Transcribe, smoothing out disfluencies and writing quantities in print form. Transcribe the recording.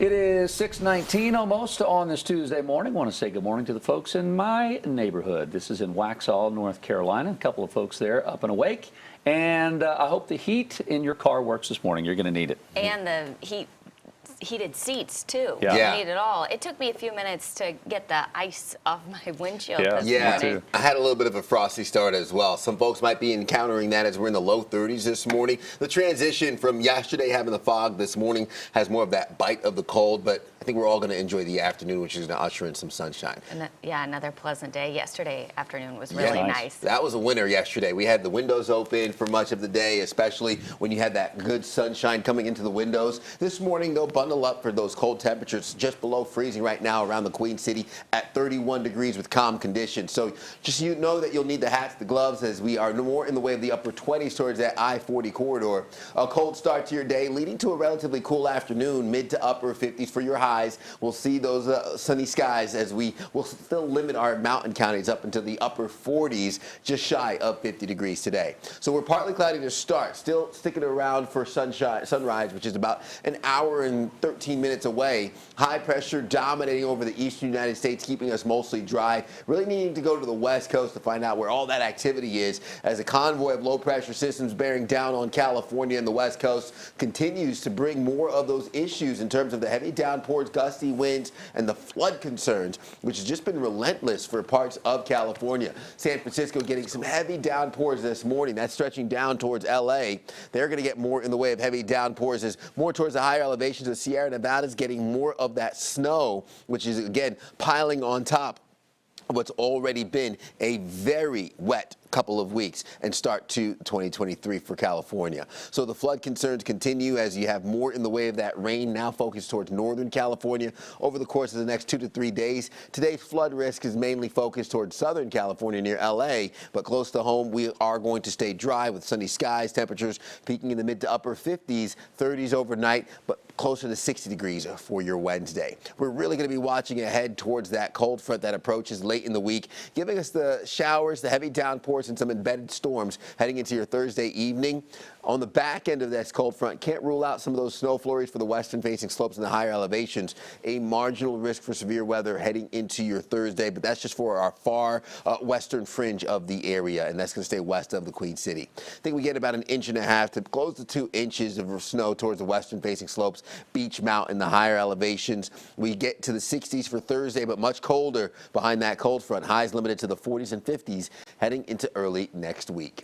It is 6:19 almost on this Tuesday morning. I want to say good morning to the folks in my neighborhood. This is in Waxhaw, North Carolina. A couple of folks there up and awake. And I hope the heat in your car works this morning. You're going to need it. And the heated seats too. Yeah. You need it all. It took me a few minutes to get the ice off my windshield Yeah. this Yeah, morning. I had a little bit of a frosty start as well. Some folks might be encountering that as we're in the low 30s this morning. The transition from yesterday having the fog this morning has more of that bite of the cold, but I think we're all going to enjoy the afternoon, which is going to usher in some sunshine. And yeah, another pleasant day. Yesterday afternoon was really Yeah. nice. That was a winner yesterday. We had the windows open for much of the day, especially when you had that good sunshine coming into the windows. This morning, though, bundle up for those cold temperatures just below freezing right now around the Queen City at 31 degrees with calm conditions. So just you know that you'll need the hats, the gloves, as we are more in the way of the upper 20s towards that I-40 corridor. A cold start to your day leading to a relatively cool afternoon, mid to upper 50s for your highs. We'll see those sunny skies as we will still limit our mountain counties up into the upper 40s, just shy of 50 degrees today. So we're partly cloudy to start, still sticking around for sunrise, which is about an hour and 13 minutes away. High pressure dominating over the eastern United States, keeping us mostly dry. Really needing to go to the west coast to find out where all that activity is as a convoy of low pressure systems bearing down on California and the west coast continues to bring more of those issues in terms of the heavy downpours, gusty winds, and the flood concerns, which has just been relentless for parts of California. San Francisco getting some heavy downpours this morning. That's stretching down towards L.A. They're going to get more in the way of heavy downpours as more towards the higher elevations of Sierra Nevada is getting more of that snow, which is, again, piling on top of what's already been a very wet couple of weeks and start to 2023 for California. So the flood concerns continue as you have more in the way of that rain now focused towards Northern California over the course of the next 2 to 3 days. Today's flood risk is mainly focused towards Southern California near LA, but close to home we are going to stay dry with sunny skies, temperatures peaking in the mid to upper 50s, 30s overnight, but closer to 60 degrees for your Wednesday. We're really going to be watching ahead towards that cold front that approaches late in the week, giving us the showers, the heavy downpours, and some embedded storms heading into your Thursday evening. On the back end of this cold front, can't rule out some of those snow flurries for the western-facing slopes and the higher elevations. A marginal risk for severe weather heading into your Thursday, but that's just for our far western fringe of the area, and that's going to stay west of the Queen City. I think we get about 1.5 inches to close to 2 inches of snow towards the western-facing slopes, Beach Mountain, the higher elevations. We get to the 60s for Thursday, but much colder behind that cold front. Highs limited to the 40s and 50s heading into early next week.